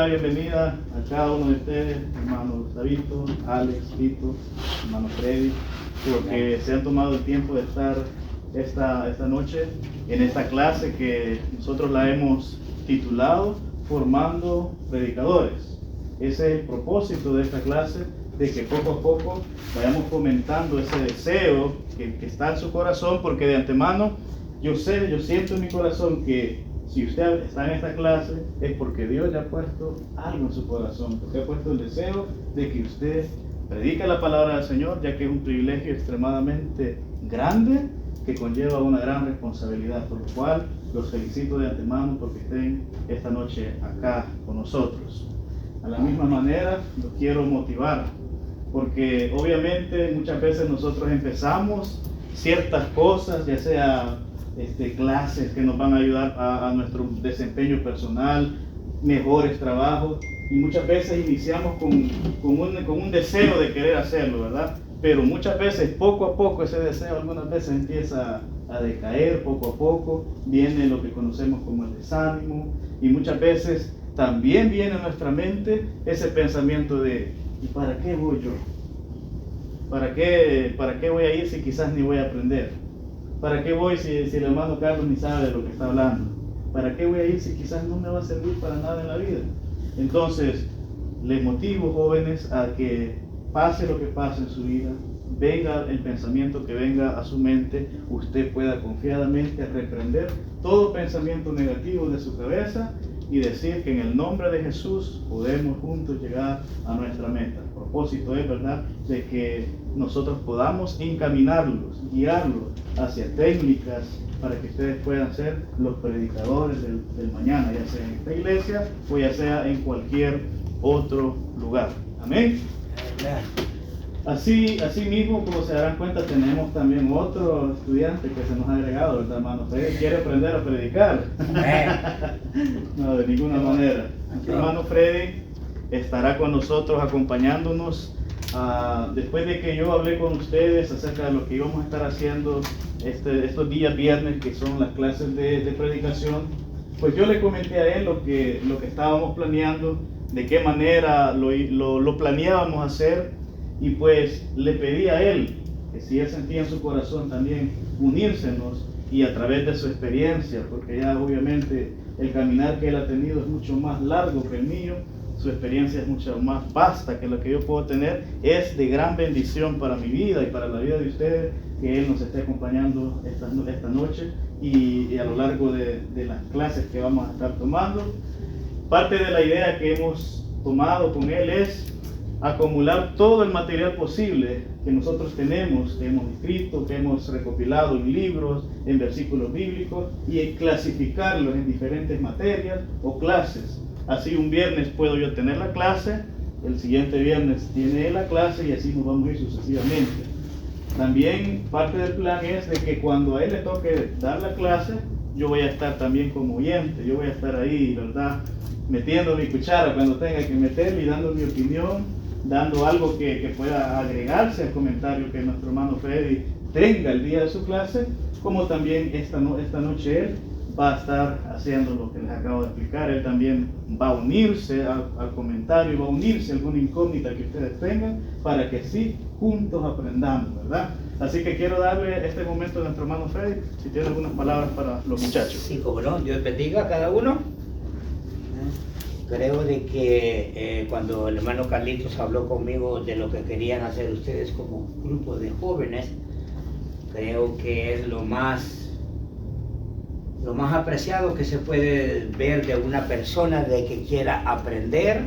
la bienvenida a cada uno de ustedes, hermano Gustavito, Alex, Tito, hermano Freddy, porque se han tomado el tiempo de estar esta noche en esta clase que nosotros la hemos titulado Formando Predicadores. Ese es el propósito de esta clase, de que poco a poco vayamos fomentando ese deseo que está en su corazón, porque de antemano yo siento en mi corazón que si usted está en esta clase es porque Dios ya ha puesto algo en su corazón, porque ha puesto el deseo de que usted predique la palabra del Señor, ya que es un privilegio extremadamente grande que conlleva una gran responsabilidad, por lo cual los felicito de antemano porque estén esta noche acá con nosotros. A la misma manera los quiero motivar, porque obviamente muchas veces nosotros empezamos ciertas cosas, ya sea clases que nos van a ayudar a nuestro desempeño personal, mejores trabajos, y muchas veces iniciamos con un deseo de querer hacerlo, ¿verdad? Pero muchas veces, poco a poco, ese deseo algunas veces empieza a decaer, poco a poco viene lo que conocemos como el desánimo, y muchas veces también viene a nuestra mente ese pensamiento de ¿y para qué voy yo? ¿Para qué voy a ir si quizás ni voy a aprender? ¿Para qué voy si el hermano Carlos ni sabe de lo que está hablando? ¿Para qué voy a ir si quizás no me va a servir para nada en la vida? Entonces, les motivo, jóvenes, a que pase lo que pase en su vida, venga el pensamiento que venga a su mente, usted pueda confiadamente reprender todo pensamiento negativo de su cabeza y decir que en el nombre de Jesús podemos juntos llegar a nuestra meta. El propósito es, ¿verdad?, de que nosotros podamos encaminarlos, guiarlos hacia técnicas para que ustedes puedan ser los predicadores del mañana, ya sea en esta iglesia o ya sea en cualquier otro lugar. Amén. Así mismo, como se darán cuenta, tenemos también otro estudiante que se nos ha agregado, ¿verdad, hermano? Freddy quiere aprender a predicar. No, de ninguna manera. Nuestro hermano Freddy estará con nosotros acompañándonos después de que yo hablé con ustedes acerca de lo que íbamos a estar haciendo estos días viernes, que son las clases de predicación. Pues yo le comenté a él lo que estábamos planeando, de qué manera lo planeábamos hacer. Y pues le pedí a él que si él sentía en su corazón también unírsenos y a través de su experiencia, porque ya obviamente el caminar que él ha tenido es mucho más largo que el mío, su experiencia es mucho más vasta que la que yo puedo tener, es de gran bendición para mi vida y para la vida de ustedes que él nos esté acompañando esta noche y a lo largo de las clases que vamos a estar tomando. Parte de la idea que hemos tomado con él es acumular todo el material posible que nosotros tenemos, que hemos escrito, que hemos recopilado en libros, en versículos bíblicos, y clasificarlos en diferentes materias o clases. Así un viernes puedo yo tener la clase, el siguiente viernes tiene él la clase y así nos vamos a ir sucesivamente. También parte del plan es de que cuando a él le toque dar la clase, yo voy a estar también como oyente, yo voy a estar ahí, ¿verdad?, metiendo mi cuchara cuando tenga que meterle y dando mi opinión, dando algo que pueda agregarse al comentario que nuestro hermano Freddy tenga el día de su clase, como también esta noche él va a estar haciendo lo que les acabo de explicar. Él también va a unirse al comentario, va a unirse a alguna incógnita que ustedes tengan para que sí juntos aprendamos, ¿verdad? Así que quiero darle este momento a nuestro hermano Freddy, si tiene algunas palabras para los muchachos. Sí, como no, Dios bendiga a cada uno. Creo de que cuando el hermano Carlitos habló conmigo de lo que querían hacer ustedes como grupo de jóvenes, creo que es lo más apreciado que se puede ver de una persona de que quiera aprender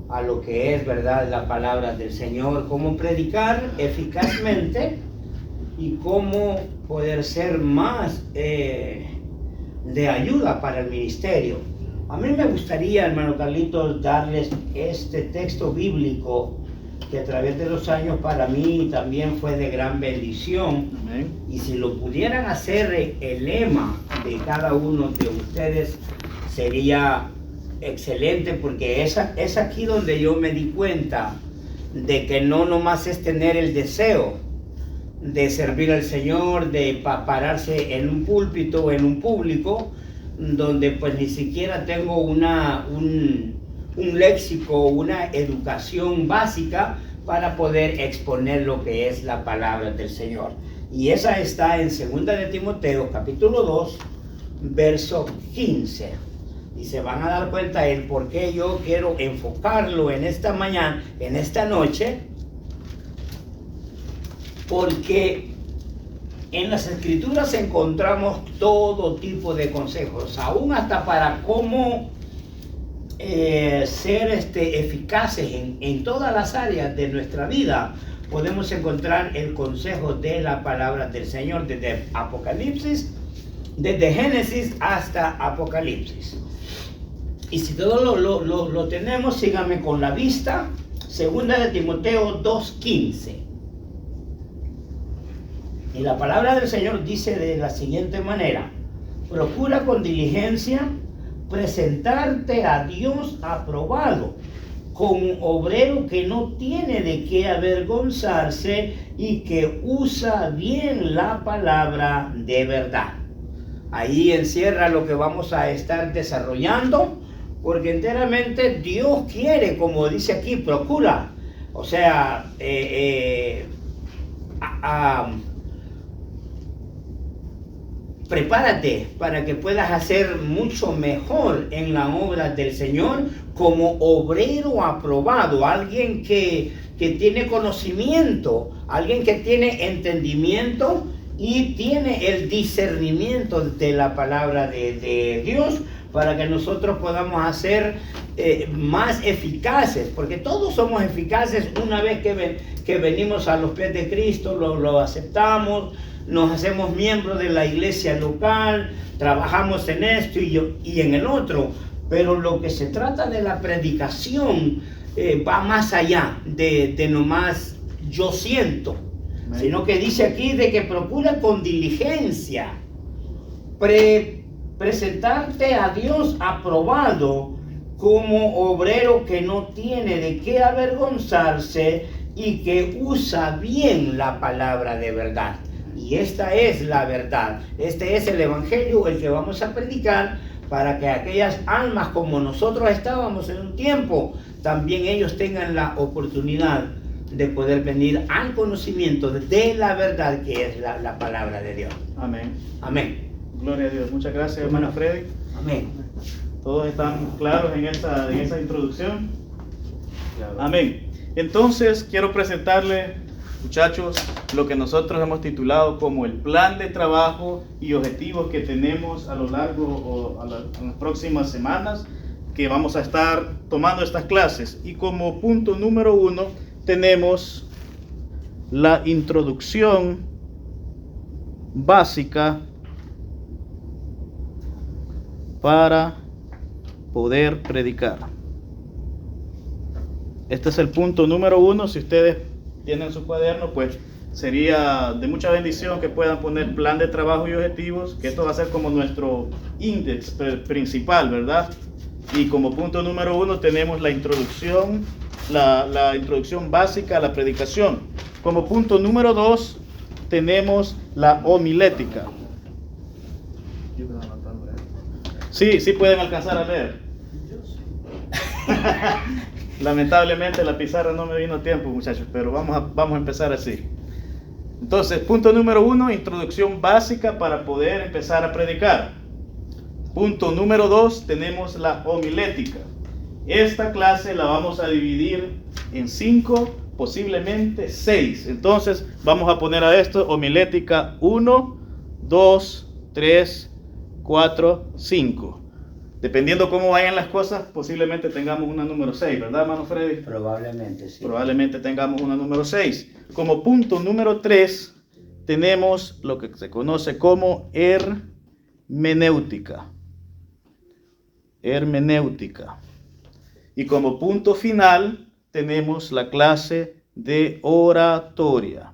a lo que es, ¿verdad?, la palabra del Señor, cómo predicar eficazmente y cómo poder ser más de ayuda para el ministerio. A mí me gustaría, hermano Carlitos, darles este texto bíblico que a través de los años para mí también fue de gran bendición. Amén. Y si lo pudieran hacer el lema de cada uno de ustedes, sería excelente, porque es aquí donde yo me di cuenta de que no nomás es tener el deseo de servir al Señor, de pararse en un púlpito o en un público, donde pues ni siquiera tengo un un léxico, una educación básica para poder exponer lo que es la palabra del Señor. Y esa está en 2 de Timoteo, capítulo 2, verso 15. Y se van a dar cuenta el por qué yo quiero enfocarlo en esta mañana, en esta noche, porque en las Escrituras encontramos todo tipo de consejos, aún hasta para cómo ser eficaces en todas las áreas de nuestra vida. Podemos encontrar el consejo de la palabra del Señor desde Apocalipsis, desde Génesis hasta Apocalipsis. Y si todo lo tenemos, síganme con la vista. 2 de Timoteo 2:15. Y la palabra del Señor dice de la siguiente manera: procura con diligencia presentarte a Dios aprobado, como obrero que no tiene de qué avergonzarse y que usa bien la palabra de verdad. Ahí encierra lo que vamos a estar desarrollando, porque enteramente Dios quiere, como dice aquí, procura. O sea, prepárate para que puedas hacer mucho mejor en la obra del Señor como obrero aprobado, alguien que tiene conocimiento, alguien que tiene entendimiento y tiene el discernimiento de la palabra de Dios, para que nosotros podamos hacer más eficaces, porque todos somos eficaces una vez que venimos a los pies de Cristo, lo aceptamos, nos hacemos miembros de la iglesia local, trabajamos en esto y en el otro. Pero lo que se trata de la predicación va más allá de nomás yo siento, sino que dice aquí de que procura con diligencia presentarte a Dios aprobado como obrero que no tiene de qué avergonzarse y que usa bien la palabra de verdad. Y esta es la verdad, este es el evangelio el que vamos a predicar, para que aquellas almas como nosotros estábamos en un tiempo, también ellos tengan la oportunidad de poder venir al conocimiento de la verdad que es la palabra de Dios. Amén. Amén. Gloria a Dios. Muchas gracias, hermano Freddy. Amén. ¿Todos están claros en esa introducción? Claro. Amén. Entonces quiero presentarle, muchachos, lo que nosotros hemos titulado como el plan de trabajo y objetivos que tenemos a lo largo a las próximas semanas que vamos a estar tomando estas clases. Y como punto número 1 tenemos la introducción básica para poder predicar. Este es el punto número 1. Si ustedes tienen su cuaderno, pues sería de mucha bendición que puedan poner plan de trabajo y objetivos, que esto va a ser como nuestro índice principal, ¿verdad? Y como punto número 1 tenemos la introducción, la introducción básica a la predicación. Como punto número 2 tenemos la homilética. Sí pueden alcanzar a leer. Lamentablemente la pizarra no me vino a tiempo, muchachos, pero vamos a empezar así. Entonces, punto número 1, introducción básica para poder empezar a predicar. Punto número 2, tenemos la homilética. Esta clase la vamos a dividir en 5, posiblemente 6. Entonces, vamos a poner a esto homilética 1, 2, 3, 4, 5. Dependiendo cómo vayan las cosas, posiblemente tengamos una número 6, ¿verdad, hermano Freddy? Probablemente, sí. Probablemente tengamos una número 6. Como punto número 3, tenemos lo que se conoce como hermenéutica. Hermenéutica. Y como punto final, tenemos la clase de oratoria.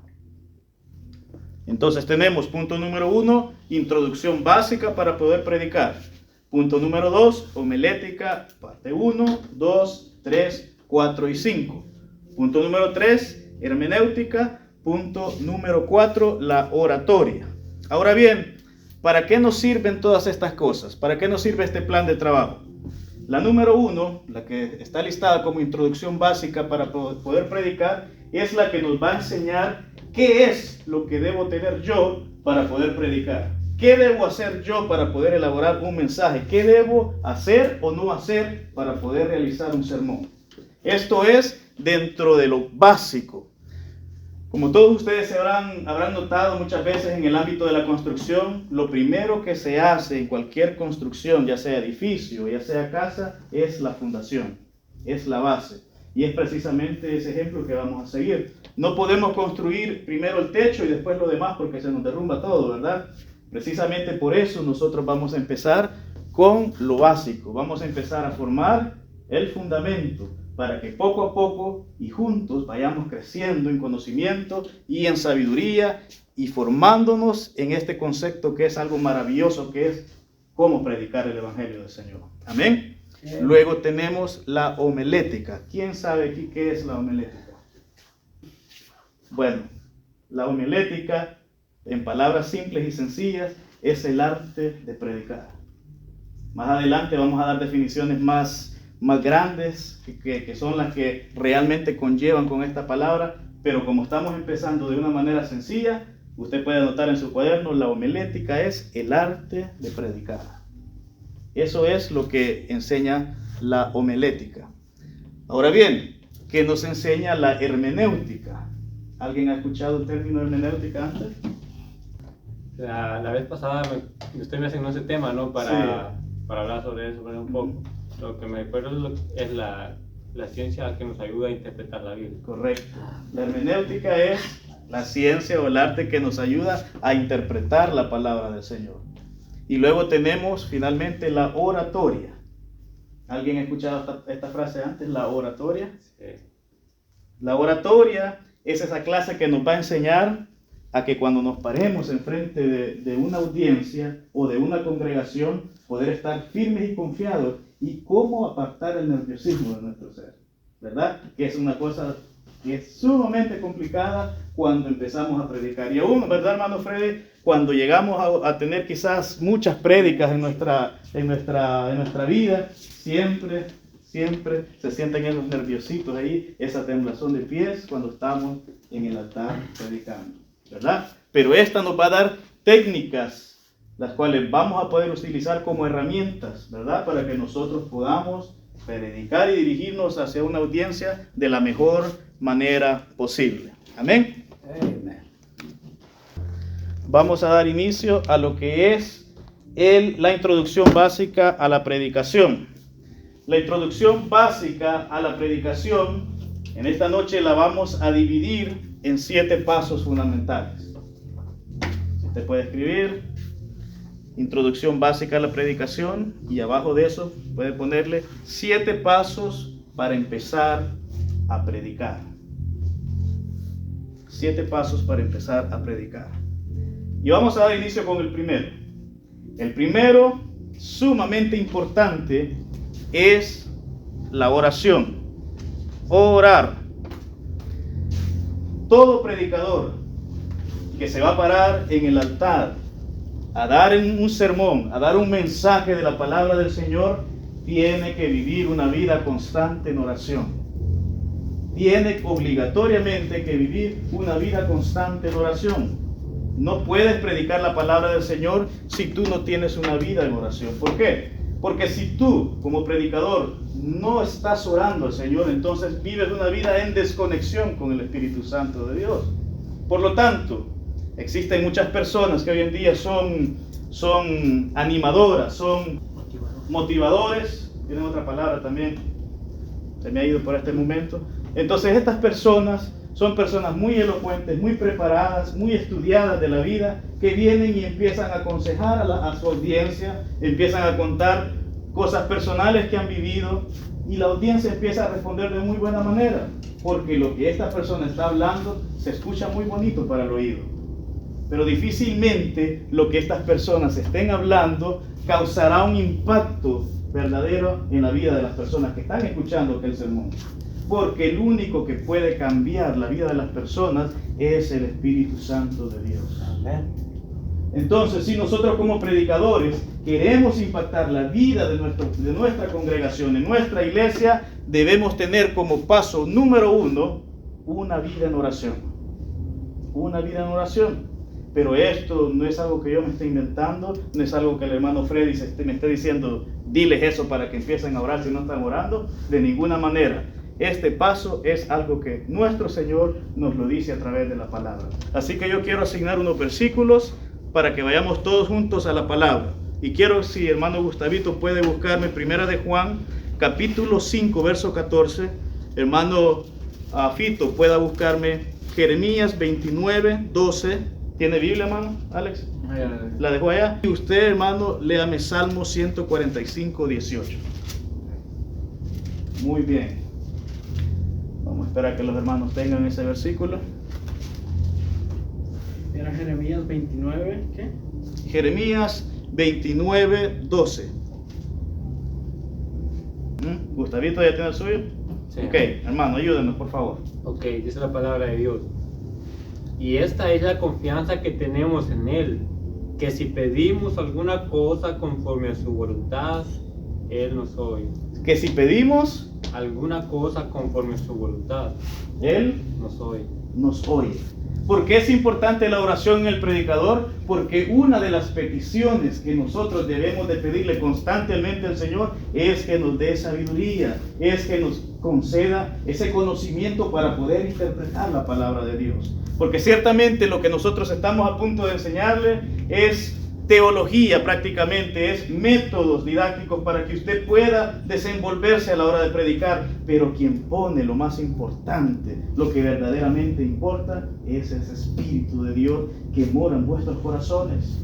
Entonces tenemos punto número 1, introducción básica para poder predicar. Punto número 2, homilética, parte 1, 2, 3, 4 y 5. Punto número 3, hermenéutica. Punto número 4, la oratoria. Ahora bien, ¿para qué nos sirven todas estas cosas? ¿Para qué nos sirve este plan de trabajo? La número 1, la que está listada como introducción básica para poder predicar, es la que nos va a enseñar qué es lo que debo tener yo para poder predicar. ¿Qué debo hacer yo para poder elaborar un mensaje? ¿Qué debo hacer o no hacer para poder realizar un sermón? Esto es dentro de lo básico. Como todos ustedes habrán notado muchas veces en el ámbito de la construcción, lo primero que se hace en cualquier construcción, ya sea edificio, ya sea casa, es la fundación, es la base. Y es precisamente ese ejemplo que vamos a seguir. No podemos construir primero el techo y después lo demás porque se nos derrumba todo, ¿verdad? Precisamente por eso nosotros vamos a empezar con lo básico. Vamos a empezar a formar el fundamento para que poco a poco y juntos vayamos creciendo en conocimiento y en sabiduría y formándonos en este concepto que es algo maravilloso, que es cómo predicar el Evangelio del Señor. Amén. Luego tenemos la homilética. ¿Quién sabe aquí qué es la homilética? Bueno, la homilética, en palabras simples y sencillas, es el arte de predicar. Más adelante vamos a dar definiciones más grandes, que son las que realmente conllevan con esta palabra, pero como estamos empezando de una manera sencilla, usted puede anotar en su cuaderno, la homilética es el arte de predicar. Eso es lo que enseña la homilética. Ahora bien, ¿qué nos enseña la hermenéutica? ¿Alguien ha escuchado el término hermenéutica antes? La vez pasada usted me asignó ese tema, ¿no? Para hablar sobre eso un poco. Lo que me acuerdo es la ciencia que nos ayuda a interpretar la Biblia. Correcto. La hermenéutica es la ciencia o el arte que nos ayuda a interpretar la palabra del Señor. Y luego tenemos finalmente la oratoria. ¿Alguien ha escuchado esta frase antes? La oratoria. Sí. La oratoria es esa clase que nos va a enseñar a que cuando nos paremos enfrente de una audiencia o de una congregación, poder estar firmes y confiados y cómo apartar el nerviosismo de nuestro ser, ¿verdad? Que es una cosa que es sumamente complicada cuando empezamos a predicar. Y aún, ¿verdad, hermano Freddy? Cuando llegamos a tener quizás muchas prédicas en nuestra vida, siempre se sienten esos nerviositos ahí, esa temblazón de pies cuando estamos en el altar predicando, ¿verdad? Pero esta nos va a dar técnicas, las cuales vamos a poder utilizar como herramientas, ¿verdad? Para que nosotros podamos predicar y dirigirnos hacia una audiencia de la mejor manera posible. Amén. Amén. Vamos a dar inicio a lo que es la introducción básica a la predicación. La introducción básica a la predicación, en esta noche la vamos a dividir en 7 pasos fundamentales. Si usted puede escribir introducción básica a la predicación y abajo de eso puede ponerle 7 pasos para empezar a predicar. 7 pasos para empezar a predicar. Y vamos a dar inicio con el primero. El primero, sumamente importante, es la oración. Orar. Todo predicador que se va a parar en el altar a dar un sermón, a dar un mensaje de la palabra del Señor, tiene que vivir una vida constante en oración. Tiene obligatoriamente que vivir una vida constante en oración. No puedes predicar la palabra del Señor si tú no tienes una vida en oración. ¿Por qué? Porque si tú, como predicador, no estás orando al Señor, entonces vives una vida en desconexión con el Espíritu Santo de Dios. Por lo tanto, existen muchas personas que hoy en día son animadoras, son motivadores. Tienen otra palabra también, se me ha ido por este momento. Entonces estas personas son personas muy elocuentes, muy preparadas, muy estudiadas de la vida, que vienen y empiezan a aconsejar a su audiencia, empiezan a contar cosas personales que han vivido y la audiencia empieza a responder de muy buena manera, porque lo que esta persona está hablando se escucha muy bonito para el oído. Pero difícilmente lo que estas personas estén hablando causará un impacto verdadero en la vida de las personas que están escuchando aquel sermón. Porque el único que puede cambiar la vida de las personas es el Espíritu Santo de Dios. Amén. Entonces, si nosotros como predicadores queremos impactar la vida de nuestra congregación, en nuestra iglesia, debemos tener como paso número 1 una vida en oración. Una vida en oración. Pero esto no es algo que yo me esté inventando, no es algo que el hermano Freddy me esté diciendo, diles eso para que empiecen a orar si no están orando, de ninguna manera. Este paso es algo que nuestro Señor nos lo dice a través de la palabra. Así que yo quiero asignar unos versículos para que vayamos todos juntos a la palabra. Y quiero, si hermano Gustavito puede buscarme Primera de Juan, capítulo 5, verso 14. Hermano Fito pueda buscarme Jeremías 29, 12. ¿Tiene Biblia, hermano Alex? La dejo allá. Y usted, hermano, léame Salmo 145, 18. Muy bien. Vamos a esperar que los hermanos tengan ese versículo. Era Jeremías 29, ¿qué? Jeremías 29, 12. ¿Gustavito ya tiene el suyo? Sí. Ok, hermano, ayúdenos, por favor. Ok, dice la palabra de Dios. Y esta es la confianza que tenemos en Él, que si pedimos alguna cosa conforme a su voluntad, Él nos oye. Que si pedimos, Alguna cosa conforme a su voluntad, Él nos oye. nos oye. ¿Por qué es importante la oración en el predicador? Porque una de las peticiones que nosotros debemos de pedirle constantemente al Señor es que nos dé sabiduría, es que nos conceda ese conocimiento para poder interpretar la palabra de Dios. Porque ciertamente lo que nosotros estamos a punto de enseñarle es teología prácticamente, es métodos didácticos para que usted pueda desenvolverse a la hora de predicar, pero quien pone lo más importante, lo que verdaderamente importa, es ese Espíritu de Dios que mora en vuestros corazones,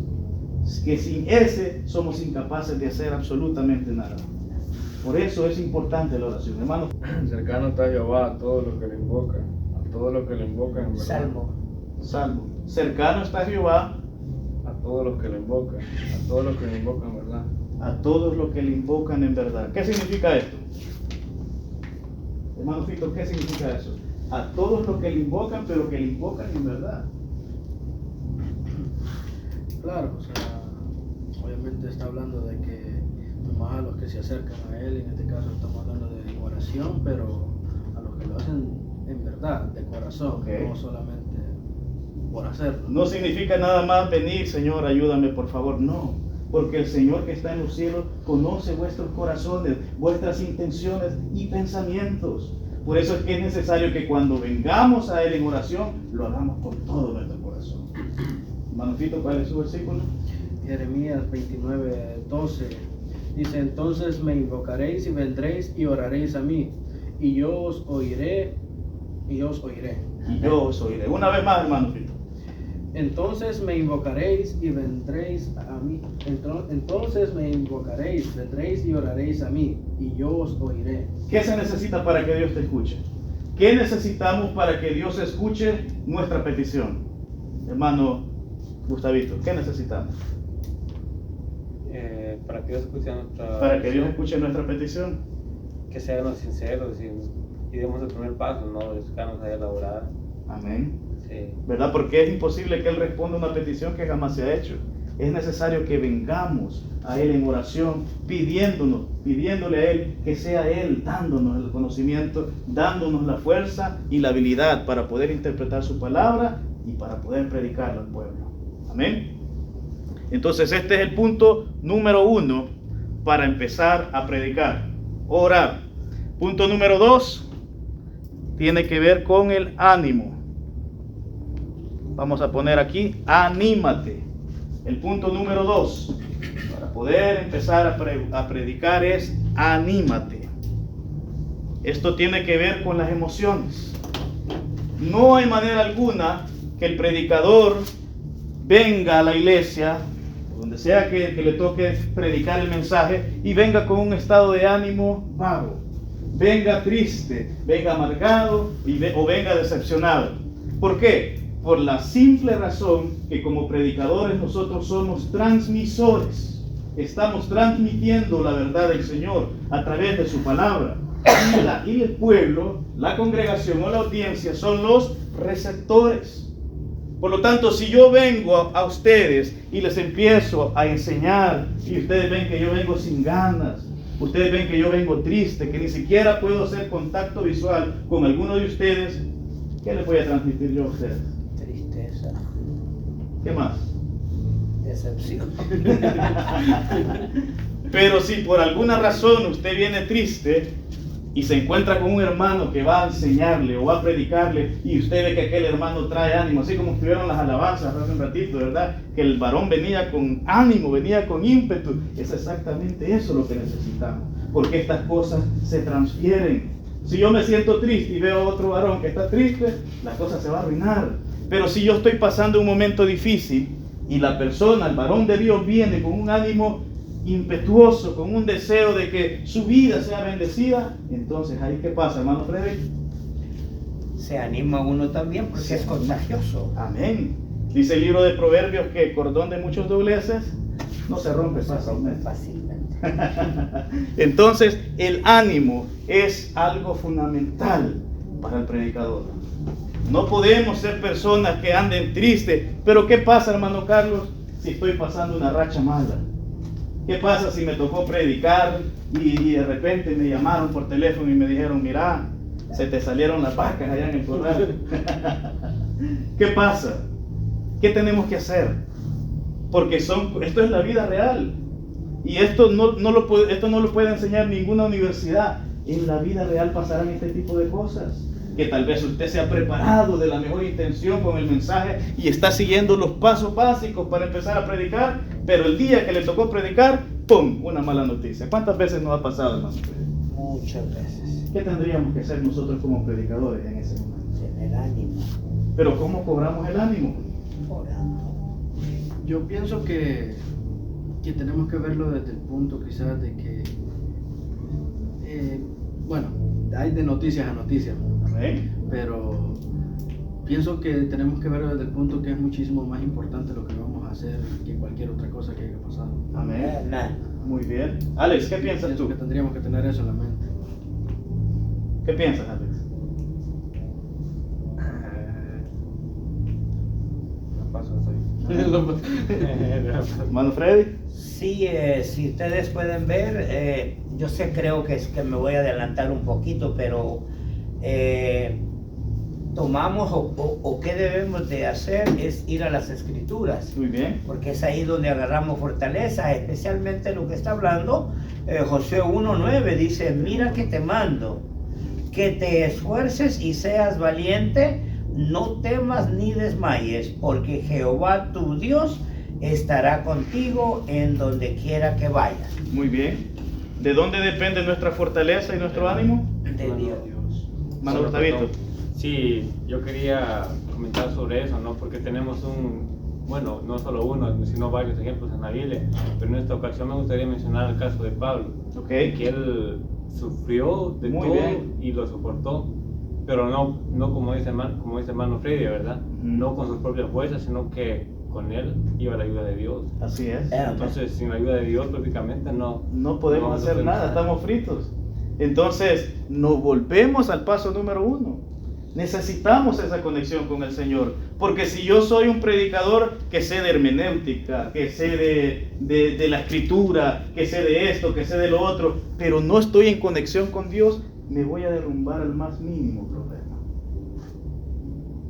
que sin ese somos incapaces de hacer absolutamente nada. Por eso es importante la oración, hermano. Cercano está Jehová a todos los que le invocan, a todos los que le invocan en verdad. Salmo. Cercano está Jehová A todos los que le invocan, a todos los que le invocan en verdad. a todos los que le invocan en verdad. ¿Qué significa esto? Hermano Fito, ¿qué significa eso? A todos los que le invocan, pero que le invocan en verdad. Claro, o sea, obviamente está hablando de que nomás a los que se acercan a Él, en este caso estamos hablando de oración, pero a los que lo hacen en verdad, de corazón, Ok. no solamente por hacerlo. No significa nada más venir, Señor, ayúdame por favor. No, porque el Señor que está en los cielos conoce vuestros corazones, vuestras intenciones y pensamientos. Por eso es que es necesario que cuando vengamos a Él en oración, lo hagamos con todo nuestro corazón. Hermano Fito, ¿cuál es su versículo? Jeremías 29, 12 dice: entonces me invocaréis y vendréis y oraréis a mí, y yo os oiré, y yo os oiré. Y yo os oiré. Una vez más, hermano Fito. Entonces me invocaréis y vendréis a mí. Entonces me invocaréis, vendréis y oraréis a mí, y yo os oiré. ¿Qué se necesita para que Dios te escuche? ¿Qué necesitamos para que Dios escuche nuestra petición? Hermano Gustavito, ¿qué necesitamos? Para que Dios escuche nuestra Para que Dios oración, escuche nuestra petición. que seamos sinceros y demos el primer paso, no buscarnos a elaborar. Amén. Sí. ¿Verdad? Porque es imposible que Él responda una petición que jamás se ha hecho. Es necesario que vengamos a Él en oración, pidiéndole a Él que sea Él dándonos el conocimiento, dándonos la fuerza y la habilidad para poder interpretar su palabra y para poder predicarla al pueblo. Amén. Entonces este es el punto número 1 para empezar a predicar, orar. Punto número 2 tiene que ver con el ánimo. Vamos a poner aquí, anímate. El punto número 2 para poder empezar a predicar es anímate. Esto tiene que ver con las emociones. No hay manera alguna que el predicador venga a la iglesia, donde sea que le toque predicar el mensaje, y venga con un estado de ánimo vago, venga triste, venga amargado o venga decepcionado. ¿Por qué? Por la simple razón que como predicadores nosotros somos transmisores. Estamos transmitiendo la verdad del Señor a través de su palabra. Y el pueblo, la congregación o la audiencia son los receptores. Por lo tanto, si yo vengo a ustedes y les empiezo a enseñar y ustedes ven que yo vengo sin ganas, ustedes ven que yo vengo triste, que ni siquiera puedo hacer contacto visual con alguno de ustedes, ¿qué les voy a transmitir yo a ustedes? Tristeza, ¿Qué más? decepción. Pero si por alguna razón usted viene triste y se encuentra con un hermano que va a enseñarle o va a predicarle y usted ve que aquel hermano trae ánimo, así como estuvieron las alabanzas hace un ratito, ¿verdad? Que el varón venía con ánimo, venía con ímpetu. Es exactamente eso lo que necesitamos, porque estas cosas se transfieren. Si yo me siento triste y veo a otro varón que está triste, la cosa se va a arruinar. Pero si yo estoy pasando un momento difícil y la persona, el varón de Dios, viene con un ánimo impetuoso, con un deseo de que su vida sea bendecida, entonces ahí ¿qué pasa, hermano Freddy? Se anima uno también porque es contagioso. Amén. Dice el libro de Proverbios que cordón de muchos dobleces no se rompe fácilmente. Fácilmente. Entonces el ánimo es algo fundamental para el predicador. No podemos ser personas que anden tristes. Pero ¿qué pasa, hermano Carlos, si estoy pasando una racha mala? ¿Qué pasa si me tocó predicar y de repente me llamaron por teléfono y me dijeron, mira, se te salieron las vacas allá en el corral? ¿Qué pasa? ¿Qué tenemos que hacer? Porque esto es la vida real. Y esto no lo puede enseñar ninguna universidad. En la vida real pasarán este tipo de cosas. Que tal vez usted se ha preparado de la mejor intención con el mensaje y está siguiendo los pasos básicos para empezar a predicar, pero el día que le tocó predicar, ¡pum!, una mala noticia. ¿Cuántas veces nos ha pasado, hermano? Muchas veces. ¿Qué tendríamos que hacer nosotros como predicadores en ese momento? Tener ánimo. Pero ¿cómo cobramos el ánimo? Orando. Yo pienso que tenemos que verlo desde el punto quizás de que, bueno, hay de noticias a noticias, Amén. pero pienso que tenemos que verlo desde el punto que es muchísimo más importante lo que vamos a hacer que cualquier otra cosa que haya pasado. Amén. Amén. Muy bien. Alex, ¿qué piensas Pienso tú? que tendríamos que tener eso en la mente. ¿Qué piensas, Alex? La paso así. Hermano Freddy. Sí, si ustedes pueden ver, yo sé, creo que es que me voy a adelantar un poquito, pero tomamos o qué debemos de hacer es ir a las Escrituras, Muy bien. porque es ahí donde agarramos fortaleza, especialmente lo que está hablando Josué 1:9, dice, mira que te mando, que te esfuerces y seas valiente, no temas ni desmayes, porque Jehová tu Dios estará contigo en donde quiera que vayas. Muy bien. ¿De dónde depende nuestra fortaleza y nuestro ánimo? De Dios. Hermano Solo, Gustavito. perdón. Sí, yo quería comentar sobre eso, ¿no? Porque tenemos bueno, no solo uno, sino varios ejemplos en la Biblia, pero en esta ocasión me gustaría mencionar el caso de Pablo, Ok. que él sufrió de Muy todo bien. y lo soportó, pero no como dice hermano Freddy, ¿verdad? Ujú. No con sus propias fuerzas, sino que con él iba la ayuda de Dios. Así es. Entonces, sin la ayuda de Dios, prácticamente No podemos no hacer podemos nada, hacer. estamos fritos. Entonces, nos volvemos al paso número 1. Necesitamos esa conexión con el Señor. Porque si yo soy un predicador que sé de hermenéutica, que sé de la escritura, que sé de esto, que sé de lo otro, pero no estoy en conexión con Dios, me voy a derrumbar al más mínimo problema.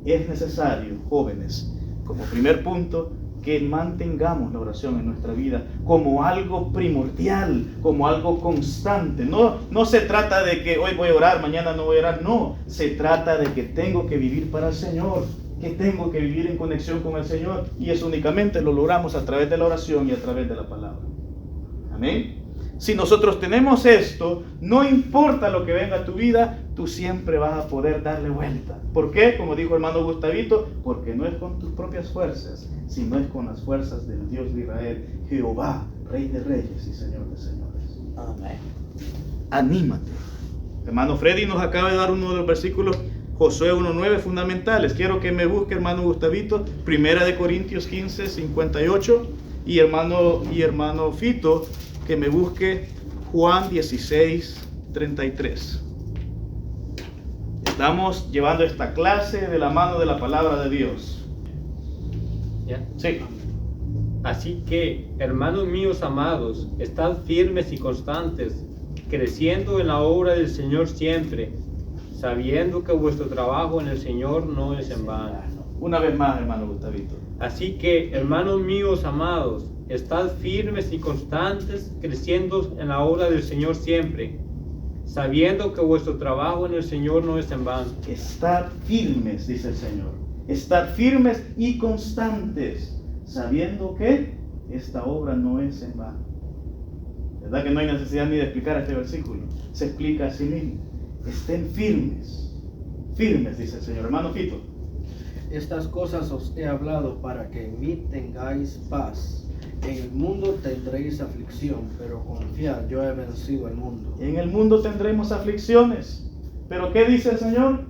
Es necesario, jóvenes, como primer punto, que mantengamos la oración en nuestra vida como algo primordial, como algo constante. No se trata de que hoy voy a orar, mañana no voy a orar. No, se trata de que tengo que vivir para el Señor, que tengo que vivir en conexión con el Señor. Y eso únicamente lo logramos a través de la oración y a través de la palabra. Amén. Si nosotros tenemos esto, no importa lo que venga a tu vida, tú siempre vas a poder darle vuelta. ¿Por qué? Como dijo hermano Gustavito, porque no es con tus propias fuerzas, sino es con las fuerzas del Dios de Israel, Jehová, Rey de Reyes y Señor de Señores. Amén. Anímate. Hermano Freddy nos acaba de dar uno de los versículos, Josué 1:9, fundamentales. Quiero que me busque, hermano Gustavito, 1 Corintios 15:58, y hermano Fito, que me busque Juan 16:33. Estamos llevando esta clase de la mano de la palabra de Dios. ¿Ya? Sí. Así que, hermanos míos amados, estad firmes y constantes, creciendo en la obra del Señor siempre, sabiendo que vuestro trabajo en el Señor no es en vano. Una vez más, hermano Gustavito. Así que, hermanos míos amados, estad firmes y constantes, creciendo en la obra del Señor siempre, sabiendo que vuestro trabajo en el Señor no es en vano. Estar firmes, dice el Señor. Estar firmes y constantes, sabiendo que esta obra no es en vano. ¿Verdad que no hay necesidad ni de explicar este versículo? Se explica a sí mismo. Estén firmes. Firmes, dice el Señor. Hermano Fito. Estas cosas os he hablado para que en mí tengáis paz. En el mundo tendréis aflicción, pero confiad, yo he vencido el mundo. En el mundo tendremos aflicciones. ¿Pero qué dice el Señor?